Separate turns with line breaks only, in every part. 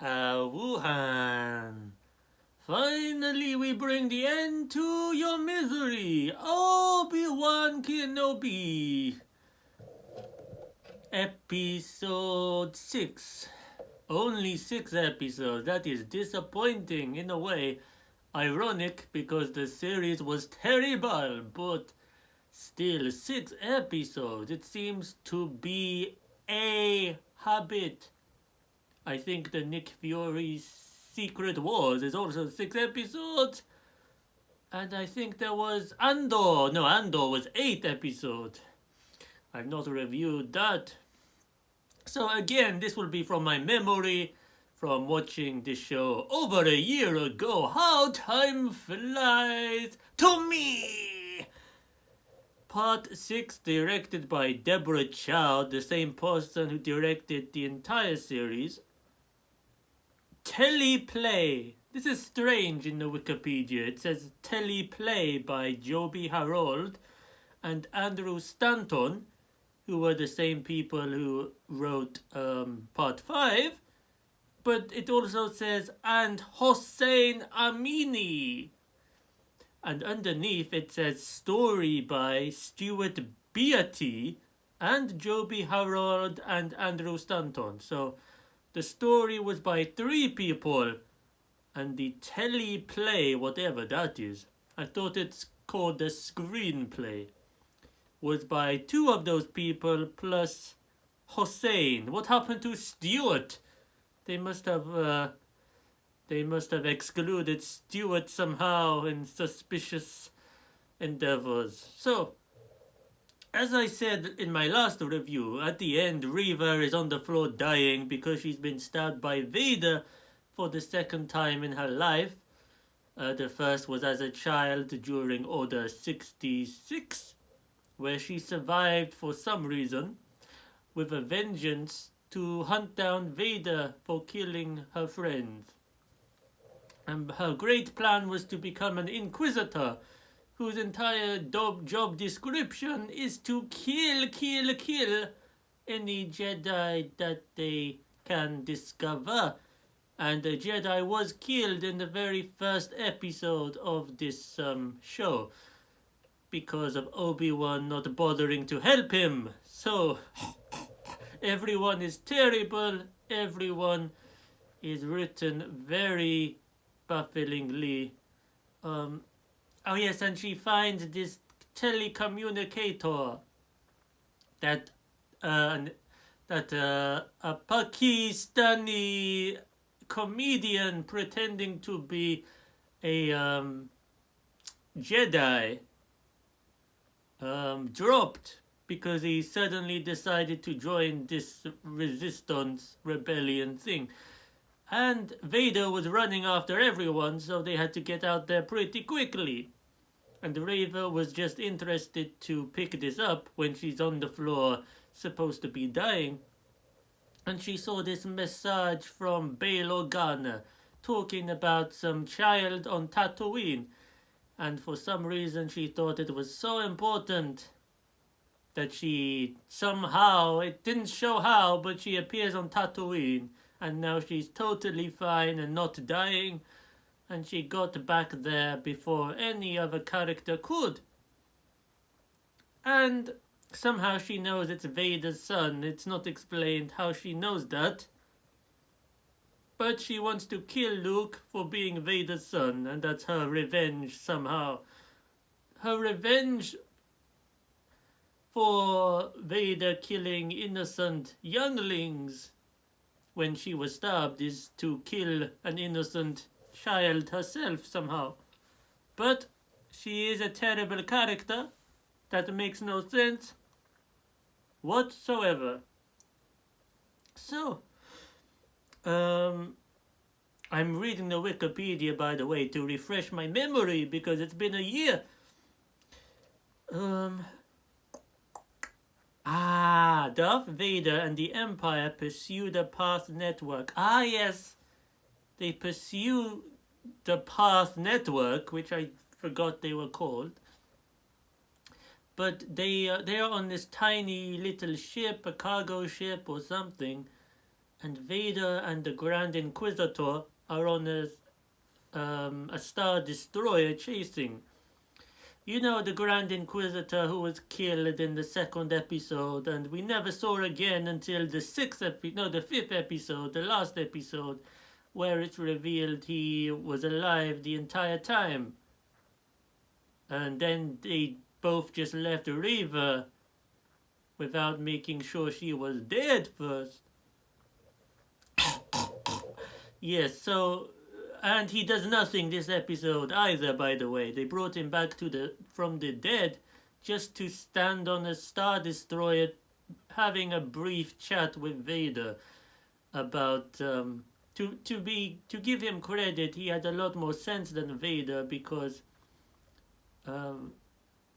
Wuhan. Finally, we bring the end to your misery. Obi-Wan Kenobi. Episode 6. Only 6 episodes. That is disappointing in a way. Ironic because the series was terrible, but still 6 episodes. It seems to be a habit. I think the Nick Fury Secret Wars is also 6 episodes. And I think there was Andor. No, Andor was 8 episodes. I've not reviewed that. So again, this will be from my memory from watching this show over a year ago. How time flies to me! Part 6, directed by Deborah Chow, the same person who directed the entire series. Teleplay. This is strange in the Wikipedia. It says Teleplay by Joby Harold and Andrew Stanton, who were the same people who wrote Part 5. But it also says, and Hossein Amini. And underneath it says, story by Stuart Beatty and Joby Harold and Andrew Stanton. So the story was by 3 people, and the teleplay, whatever that is, I thought it's called the screenplay, was by 2 of those people plus Hossein. What happened to Stuart? They must have excluded Stuart somehow in suspicious endeavors. So, as I said in my last review, at the end, Reva is on the floor dying because she's been stabbed by Vader for the 2nd time in her life. The first was as a child during Order 66, where she survived for some reason, with a vengeance to hunt down Vader for killing her friends. And her great plan was to become an Inquisitor, whose entire job description is to kill any Jedi that they can discover. And the Jedi was killed in the very first episode of this show because of Obi-Wan not bothering to help him. So everyone is terrible. Everyone is written very bafflingly. Oh yes, and she finds this telecommunicator that a Pakistani comedian pretending to be a Jedi dropped because he suddenly decided to join this resistance rebellion thing. And Vader was running after everyone, so they had to get out there pretty quickly. And Reva was just interested to pick this up when she's on the floor, supposed to be dying. And she saw this message from Bail Organa talking about some child on Tatooine. And for some reason she thought it was so important that she somehow, it didn't show how, but she appears on Tatooine. And now she's totally fine and not dying. And she got back there before any other character could. And somehow she knows it's Vader's son. It's not explained how she knows that. But she wants to kill Luke for being Vader's son. And that's her revenge somehow. Her revenge for Vader killing innocent younglings when she was stabbed is to kill an innocent child herself somehow. But she is a terrible character. That makes no sense whatsoever. So, I'm reading the Wikipedia, by the way, to refresh my memory because it's been a year. Darth Vader and the Empire pursue the Path Network. Yes. They pursue the Path Network, which I forgot they were called. But they are on this tiny little ship, a cargo ship or something, and Vader and the Grand Inquisitor are on a Star Destroyer chasing. You know, the Grand Inquisitor who was killed in the second episode, and we never saw again until the fifth episode, the last episode, where it's revealed he was alive the entire time. And then they both just left Reva without making sure she was dead first. Yes, so, and he does nothing this episode either, by the way. They brought him back from the dead just to stand on a Star Destroyer having a brief chat with Vader about, to give him credit, he had a lot more sense than Vader, because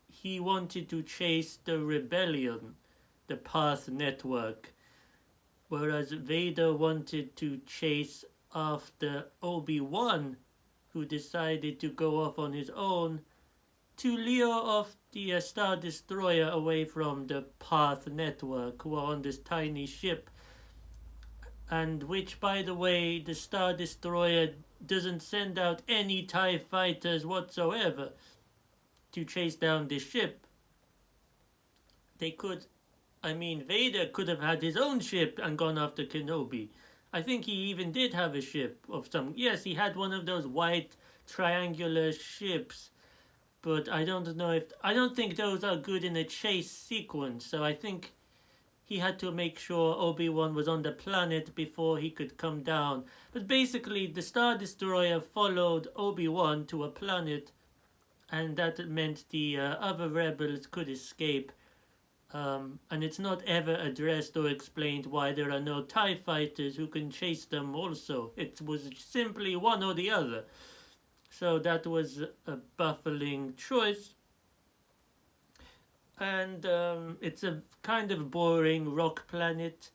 he wanted to chase the rebellion, the Path Network, whereas Vader wanted to chase after Obi-Wan, who decided to go off on his own to lure off the Star Destroyer away from the Path Network, who are on this tiny ship, and which, by the way, the Star Destroyer doesn't send out any TIE fighters whatsoever to chase down this ship. Vader could have had his own ship and gone after Kenobi. I think he even did have a ship of some... Yes, he had one of those white triangular ships, but I don't think those are good in a chase sequence, so I think he had to make sure Obi-Wan was on the planet before he could come down. But basically, the Star Destroyer followed Obi-Wan to a planet, and that meant the other rebels could escape. And it's not ever addressed or explained why there are no TIE fighters who can chase them also. It was simply one or the other. So that was a baffling choice. And it's a kind of boring rock planet.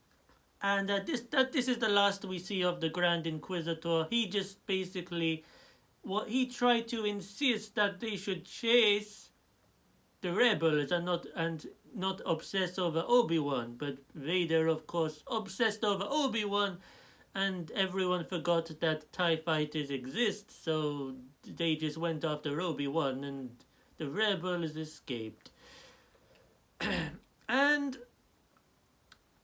And this is the last we see of the Grand Inquisitor. He just basically... he tried to insist that they should chase the rebels and not obsess over Obi-Wan, but Vader, of course, obsessed over Obi-Wan, and everyone forgot that TIE fighters exist, so they just went after Obi-Wan, and the rebels escaped. And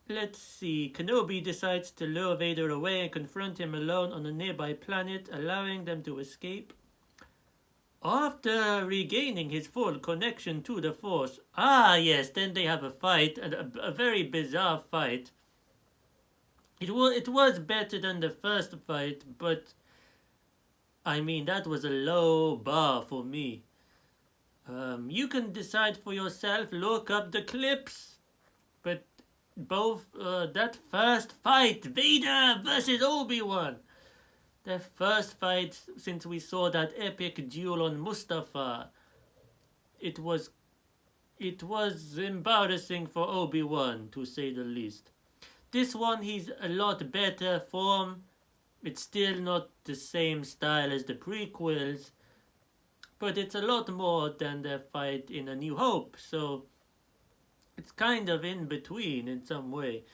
let's see, Kenobi decides to lure Vader away and confront him alone on a nearby planet, allowing them to escape. After regaining his full connection to the Force, then they have a fight, a very bizarre fight. It was better than the first fight, but that was a low bar for me. You can decide for yourself, look up the clips, but both that first fight, Vader versus Obi-Wan, the first fight since we saw that epic duel on Mustafar, it was embarrassing for Obi-Wan, to say the least. This one, he's a lot better form. It's still not the same style as the prequels, but it's a lot more than the fight in A New Hope, so it's kind of in between in some way.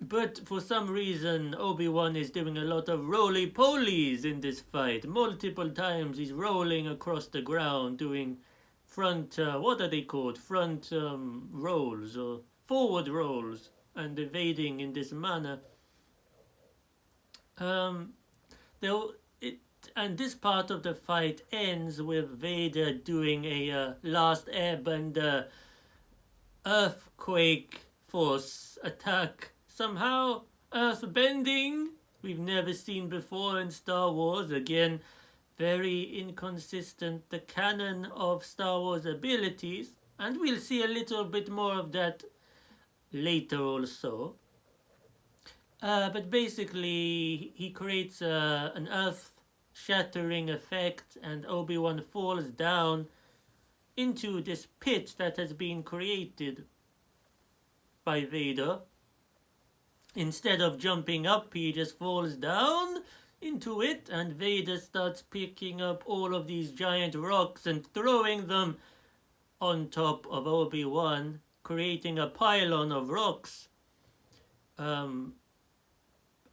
But for some reason, Obi-Wan is doing a lot of roly-polies in this fight. Multiple times he's rolling across the ground, doing front, what are they called? Front rolls or forward rolls, and evading in this manner. And this part of the fight ends with Vader doing a Last Airbender earthquake force attack. Somehow, earth-bending, we've never seen before in Star Wars. Again, very inconsistent, the canon of Star Wars abilities. And we'll see a little bit more of that later also. But basically, he creates an earth-shattering effect, and Obi-Wan falls down into this pit that has been created by Vader. Instead of jumping up, he just falls down into it, and Vader starts picking up all of these giant rocks and throwing them on top of Obi-Wan, creating a pylon of rocks. Um,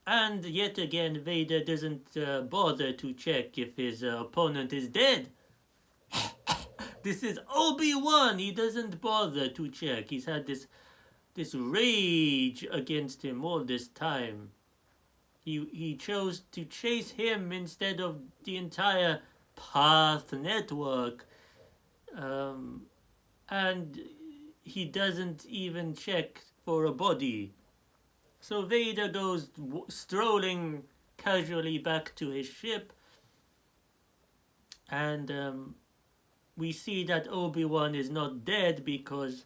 and yet again, Vader doesn't bother to check if his opponent is dead. This is Obi-Wan. He doesn't bother to check. He's had this rage against him all this time. He chose to chase him instead of the entire Path network. And he doesn't even check for a body. So Vader goes strolling casually back to his ship, and we see that Obi-Wan is not dead because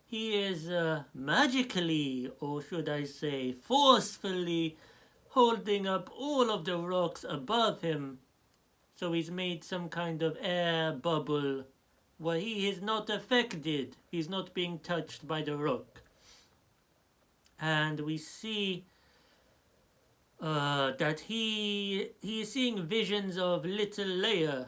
he is magically, or should I say forcefully, holding up all of the rocks above him. So he's made some kind of air bubble where he is not affected. He's not being touched by the rock. And we see that he is seeing visions of little Leia.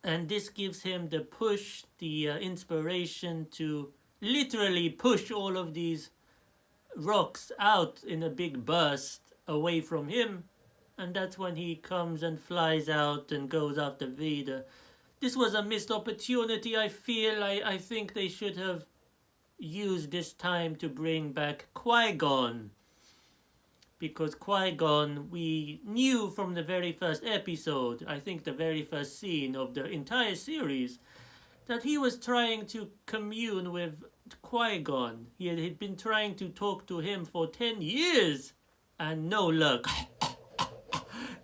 And this gives him the push, the inspiration to literally push all of these rocks out in a big burst away from him. And that's when he comes and flies out and goes after Vader. This was a missed opportunity, I feel. I think they should have used this time to bring back Qui-Gon. Because Qui-Gon, we knew from the very first episode, I think the very first scene of the entire series, that he was trying to commune with Qui-Gon. He had been trying to talk to him for 10 years, and no luck.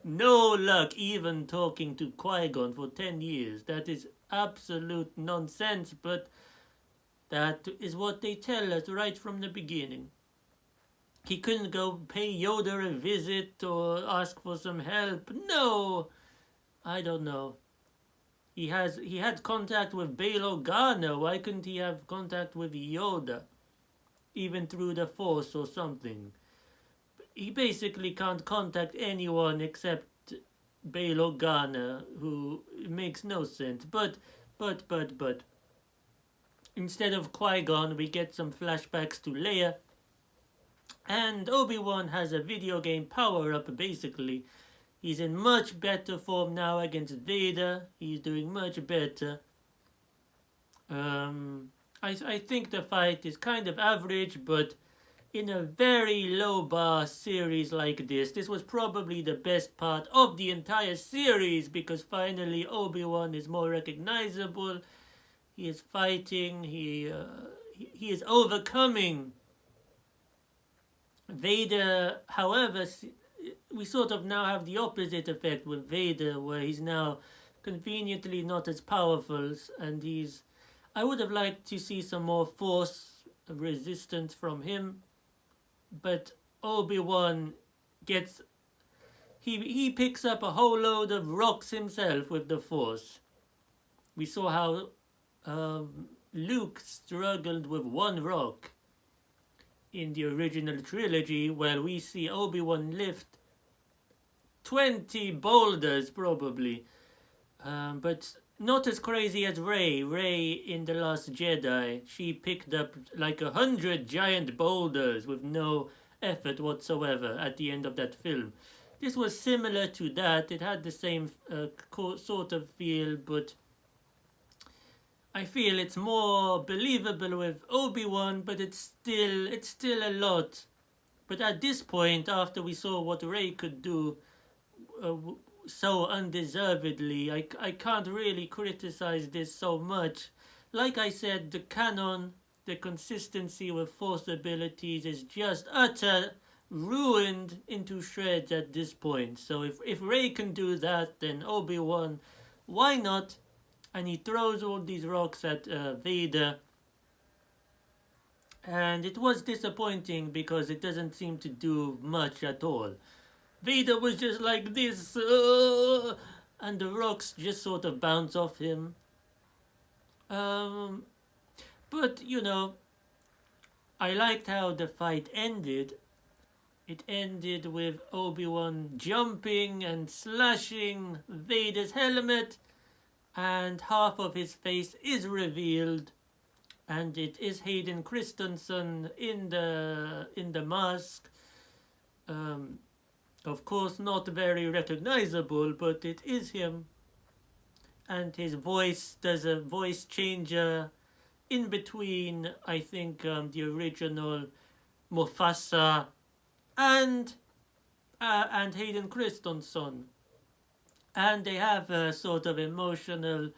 No luck even talking to Qui-Gon for 10 years. That is absolute nonsense, but that is what they tell us right from the beginning. He couldn't go pay Yoda a visit or ask for some help. No, I don't know. He had contact with Bail Organa. Why couldn't he have contact with Yoda? Even through the Force or something. He basically can't contact anyone except Bail Organa, who makes no sense. But, instead of Qui-Gon, we get some flashbacks to Leia. And Obi-Wan has a video game power-up, basically. He's in much better form now against Vader. He's doing much better. I think the fight is kind of average, but in a very low-bar series like this was probably the best part of the entire series, because finally Obi-Wan is more recognizable. He is fighting. He is overcoming. Vader, however, we sort of now have the opposite effect with Vader, where he's now conveniently not as powerful, and I would have liked to see some more Force resistance from him, but Obi-Wan he picks up a whole load of rocks himself with the Force. We saw how Luke struggled with one rock in the original trilogy, where we see Obi-Wan lift 20 boulders probably, but not as crazy as Rey. Rey in The Last Jedi, she picked up like 100 giant boulders with no effort whatsoever at the end of that film. This was similar to that. It had the same sort of feel, but I feel it's more believable with Obi-Wan, but it's still a lot. But at this point, after we saw what Rey could do so undeservedly, I can't really criticize this so much. Like I said, the canon, the consistency with Force abilities is just utter ruined into shreds at this point. So if Rey can do that, then Obi-Wan, why not? And he throws all these rocks at Vader. And it was disappointing because it doesn't seem to do much at all. Vader was just like this, and the rocks just sort of bounce off him. But, you know, I liked how the fight ended. It ended with Obi-Wan jumping and slashing Vader's helmet, and half of his face is revealed. and it is Hayden Christensen in the mask. Of course, not very recognizable, but it is him. And his voice, there's a voice changer in between, I think, the original Mufasa and Hayden Christensen. And they have a sort of emotional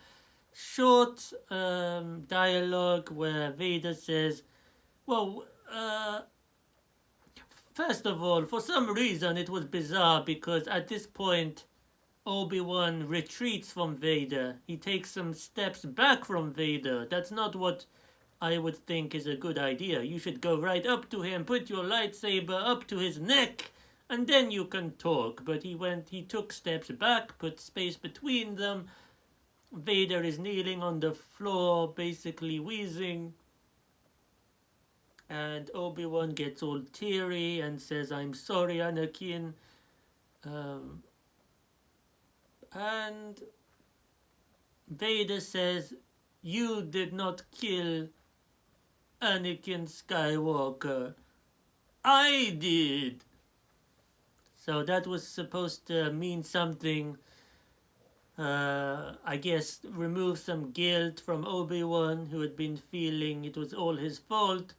short dialogue where Vader says, well, first of all, for some reason it was bizarre because at this point Obi-Wan retreats from Vader. He takes some steps back from Vader. That's not what I would think is a good idea. You should go right up to him, put your lightsaber up to his neck, and then you can talk. But he took steps back, put space between them. Vader is kneeling on the floor, basically wheezing. And Obi-Wan gets all teary and says, "I'm sorry, Anakin." And Vader says, "You did not kill Anakin Skywalker. I did." So that was supposed to mean something. I guess remove some guilt from Obi-Wan, who had been feeling it was all his fault.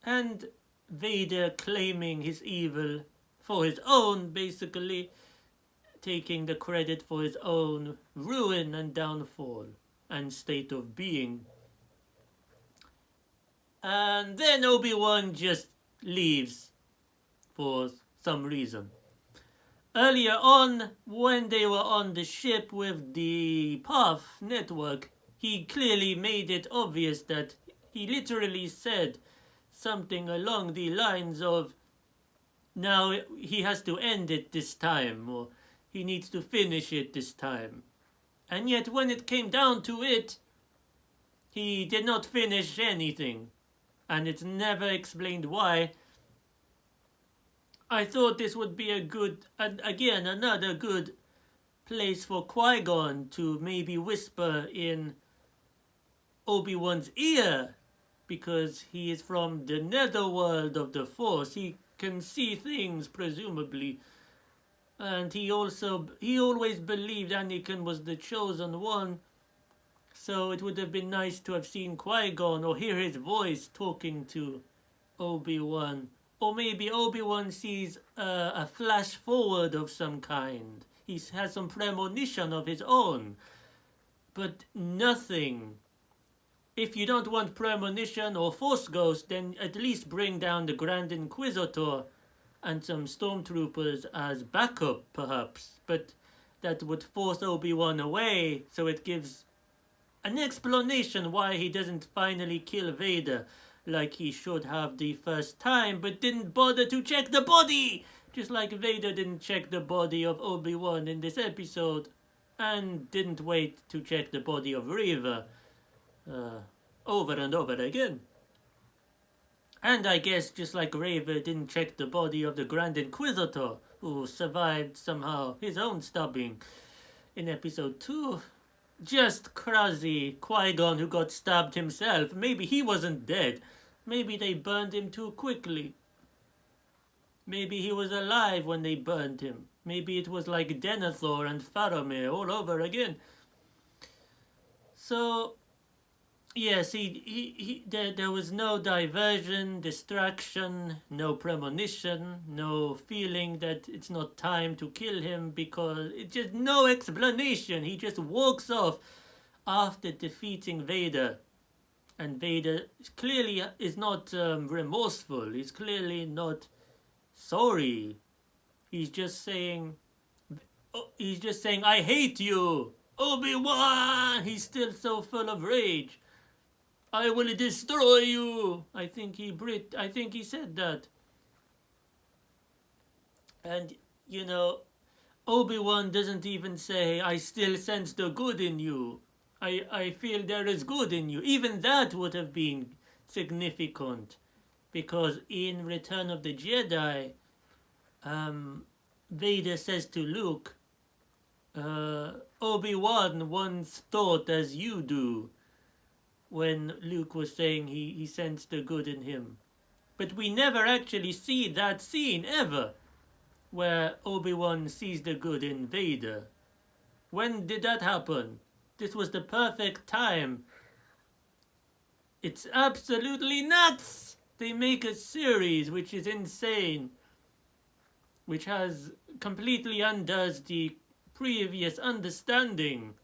And Vader claiming his evil for his own, basically taking the credit for his own ruin and downfall and state of being. And then Obi-Wan just leaves for some reason. Earlier on, when they were on the ship with the Path network, he clearly made it obvious that he literally said something along the lines of, now he has to end it this time, or he needs to finish it this time. And yet when it came down to it, he did not finish anything. And it's never explained why. I thought this would be a good, again, another good place for Qui-Gon to maybe whisper in Obi-Wan's ear, because he is from the netherworld of the Force. He can see things, presumably. And he always believed Anakin was the chosen one. So it would have been nice to have seen Qui-Gon or hear his voice talking to Obi-Wan. Or maybe Obi-Wan sees a flash forward of some kind. He has some premonition of his own. But nothing. If you don't want premonition or Force Ghost, then at least bring down the Grand Inquisitor and some stormtroopers as backup, perhaps. But that would force Obi-Wan away, so it gives an explanation why he doesn't finally kill Vader like he should have the first time, but didn't bother to check the body! Just like Vader didn't check the body of Obi-Wan in this episode, and didn't wait to check the body of Reva over and over again. And I guess just like Reva didn't check the body of the Grand Inquisitor, who survived somehow his own stabbing in episode 2. Just crazy Qui-Gon who got stabbed himself. Maybe he wasn't dead. Maybe they burned him too quickly. Maybe he was alive when they burned him. Maybe it was like Denethor and Faramir all over again. So, yes, there was no diversion, distraction, no premonition, no feeling that it's not time to kill him, because it's just no explanation. He just walks off after defeating Vader. And Vader clearly is not remorseful. He's clearly not sorry. He's just saying, I hate you, Obi-Wan! He's still so full of rage. I will destroy you. I think he said that. And, you know, Obi-Wan doesn't even say, I still sense the good in you. I feel there is good in you. Even that would have been significant. Because in Return of the Jedi, Vader says to Luke, Obi-Wan once thought as you do. when Luke was saying he sensed the good in him. But we never actually see that scene ever, where Obi-Wan sees the good in Vader. When did that happen? This was the perfect time. It's absolutely nuts! They make a series which is insane, which has completely undoes the previous understanding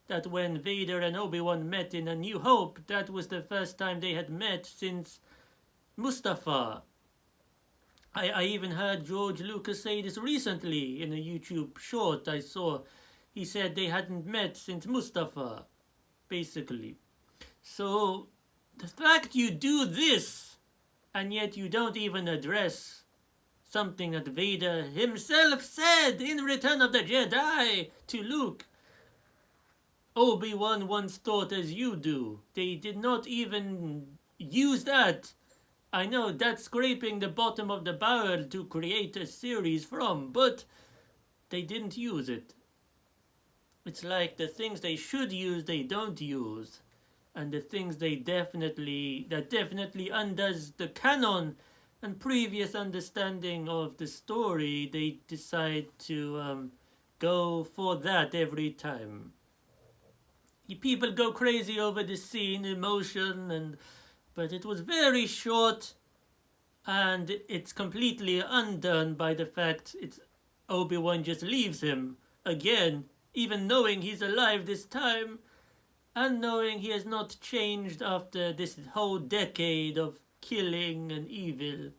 that when Vader and Obi-Wan met in A New Hope, that was the first time they had met since Mustafar. I even heard George Lucas say this recently in a YouTube short I saw. He said they hadn't met since Mustafar, basically. So, the fact you do this, and yet you don't even address something that Vader himself said in Return of the Jedi to Luke. Obi-Wan once thought as you do. They did not even use that. I know that's scraping the bottom of the barrel to create a series from, but they didn't use it. It's like the things they should use, they don't use. And the things that definitely undoes the canon and previous understanding of the story, they decide to go for that every time. People go crazy over the scene, emotion, but it was very short, and it's completely undone by the fact Obi-Wan just leaves him again, even knowing he's alive this time, and knowing he has not changed after this whole decade of killing and evil.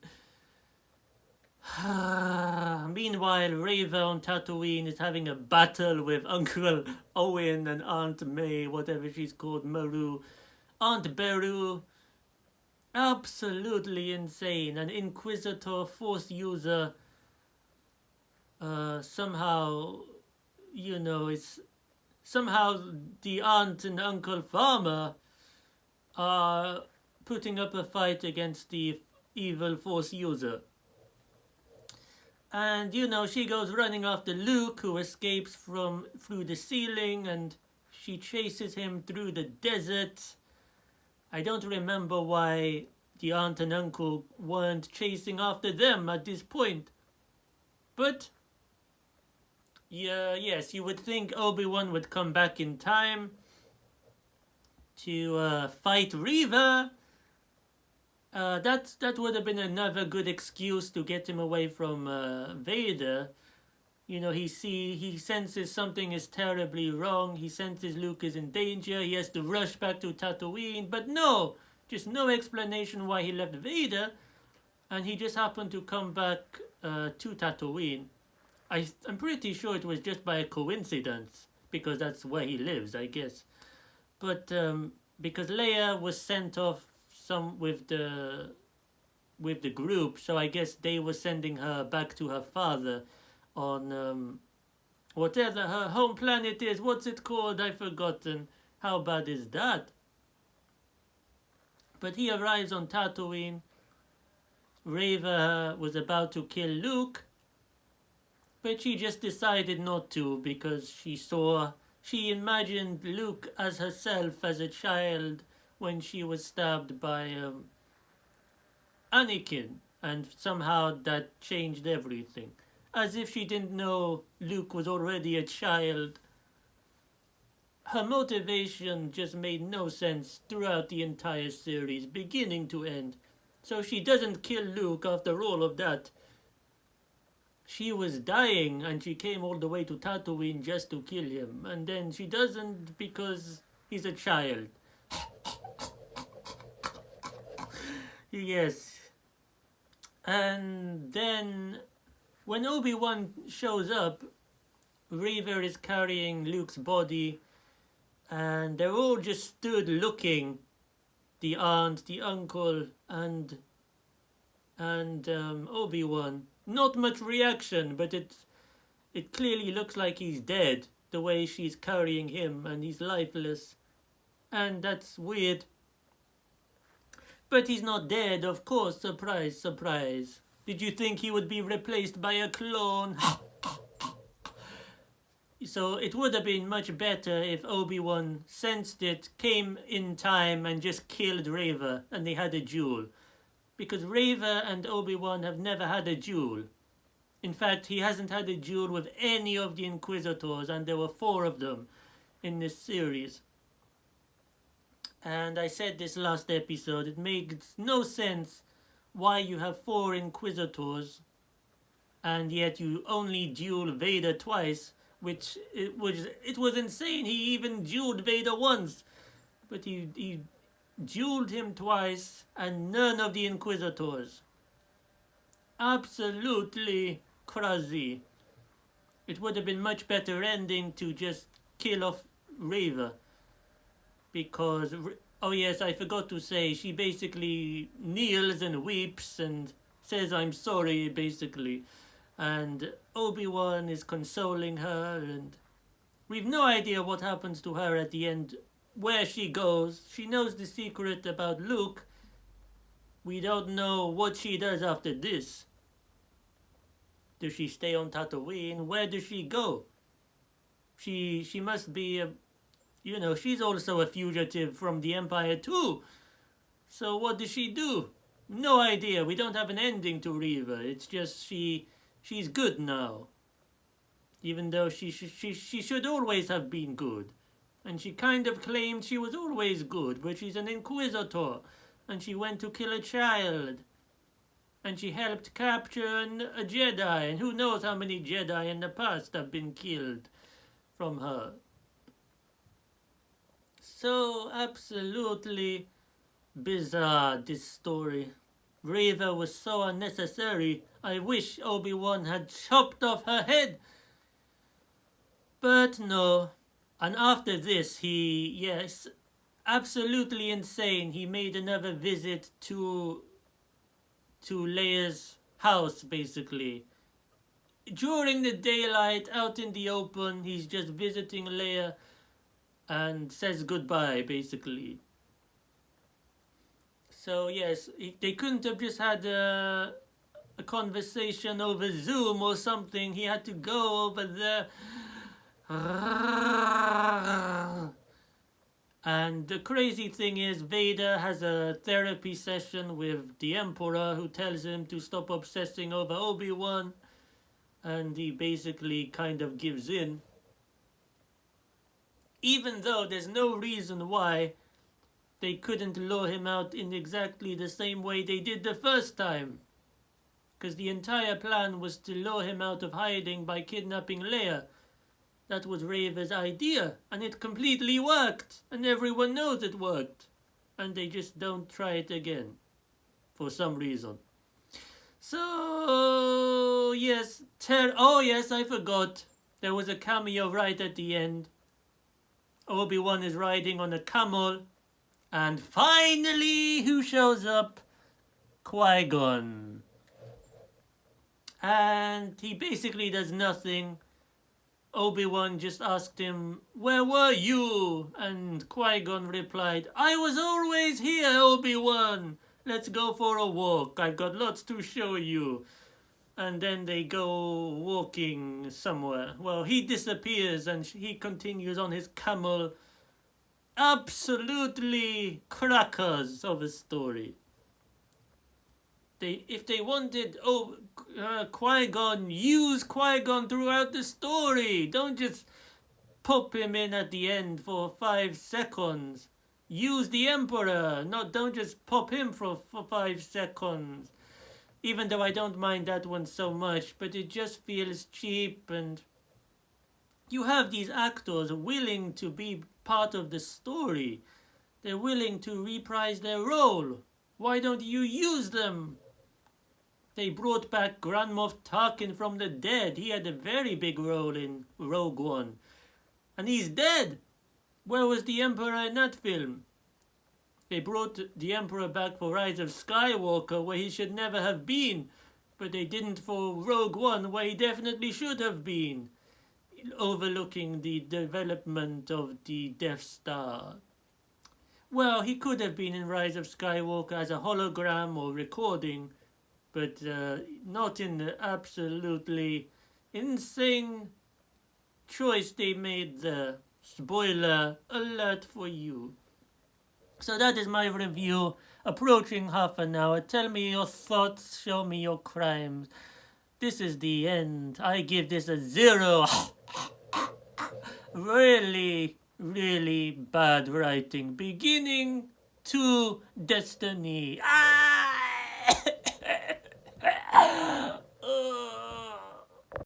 Meanwhile, Reva on Tatooine is having a battle with Uncle Owen and Aunt May, whatever she's called, Maru. Aunt Beru. Absolutely insane. An Inquisitor, Force user. Somehow, somehow the aunt and Uncle Farmer are putting up a fight against the evil Force user. And, she goes running after Luke, who escapes through the ceiling, and she chases him through the desert. I don't remember why the aunt and uncle weren't chasing after them at this point. But, yes, you would think Obi-Wan would come back in time to fight Reva. That would have been another good excuse to get him away from Vader. He senses something is terribly wrong. He senses Luke is in danger. He has to rush back to Tatooine. But no, just no explanation why he left Vader. And he just happened to come back to Tatooine. I'm pretty sure it was just by a coincidence, because that's where he lives, I guess. But because Leia was sent off with the group, so I guess they were sending her back to her father on whatever her home planet is. What's it called? I've forgotten. How bad is that? But he arrives on Tatooine. Reva was about to kill Luke, but she just decided not to, because she imagined Luke as herself as a child when she was stabbed by Anakin, and somehow that changed everything. As if she didn't know Luke was already a child. Her motivation just made no sense throughout the entire series, beginning to end. So she doesn't kill Luke after all of that. She was dying, and she came all the way to Tatooine just to kill him. And then she doesn't because he's a child. Yes. And then, when Obi-Wan shows up, Reva is carrying Luke's body, and they're all just stood looking. The aunt, the uncle, and Obi-Wan. Not much reaction, but it clearly looks like he's dead, the way she's carrying him, and he's lifeless. And that's weird. But he's not dead, of course. Surprise, surprise. Did you think he would be replaced by a clone? So it would have been much better if Obi-Wan sensed it, came in time, and just killed Reva, and they had a duel. Because Reva and Obi-Wan have never had a duel. In fact, he hasn't had a duel with any of the Inquisitors, and there were 4 of them in this series. And I said this last episode, it makes no sense why you have 4 Inquisitors, and yet you only duel Vader twice, which it was insane. He even dueled Vader once, but he dueled him twice, and none of the Inquisitors. Absolutely crazy. It would have been much better ending to just kill off Reva, because, oh yes, I forgot to say, she basically kneels and weeps and says I'm sorry, basically, and Obi-Wan is consoling her, and we've no idea what happens to her at the end, where she goes. She knows the secret about Luke. We don't know what she does after this. Does she stay on Tatooine? Where does she go? She must be she's also a fugitive from the Empire too. So what does she do? No idea. We don't have an ending to Reva. It's just she's good now. Even though she should always have been good. And she kind of claimed she was always good, but she's an Inquisitor. And she went to kill a child. And she helped capture a Jedi. And who knows how many Jedi in the past have been killed from her. So absolutely bizarre, this story. Reva was so unnecessary. I wish Obi-Wan had chopped off her head. But no. And after this, absolutely insane. He made another visit to Leia's house, basically. During the daylight, out in the open, he's just visiting Leia and says goodbye, basically. So yes, they couldn't have just had a conversation over Zoom or something. He had to go over there. And the crazy thing is, Vader has a therapy session with the Emperor, who tells him to stop obsessing over Obi-Wan, and he basically kind of gives in. Even though there's no reason why they couldn't lure him out in exactly the same way they did the first time. Because the entire plan was to lure him out of hiding by kidnapping Leia. That was Reva's idea, and it completely worked, and everyone knows it worked. And they just don't try it again, for some reason. So, yes, oh yes, I forgot. There was a cameo right at the end. Obi-Wan is riding on a camel, and finally, who shows up? Qui-Gon. And he basically does nothing. Obi-Wan just asked him, "Where were you?" And Qui-Gon replied, "I was always here, Obi-Wan. Let's go for a walk. I've got lots to show you." And then they go walking somewhere. Well, he disappears and he continues on his camel. Absolutely crackers of a story. If they wanted Qui-Gon, use Qui-Gon throughout the story. Don't just pop him in at the end for 5 seconds. Use the Emperor. Don't just pop him for 5 seconds. Even though I don't mind that one so much, but it just feels cheap, and you have these actors willing to be part of the story. They're willing to reprise their role. Why don't you use them? They brought back Grand Moff Tarkin from the dead. He had a very big role in Rogue One. And he's dead. Where was the Emperor in that film? They brought the Emperor back for Rise of Skywalker, where he should never have been. But they didn't for Rogue One, where he definitely should have been. Overlooking the development of the Death Star. Well, he could have been in Rise of Skywalker as a hologram or recording, but not in the absolutely insane choice they made there. Spoiler alert for you. So that is my review, approaching half an hour. Tell me your thoughts, show me your crimes. This is the end. I give this a 0. Really, really bad writing. Beginning to destiny. Ah!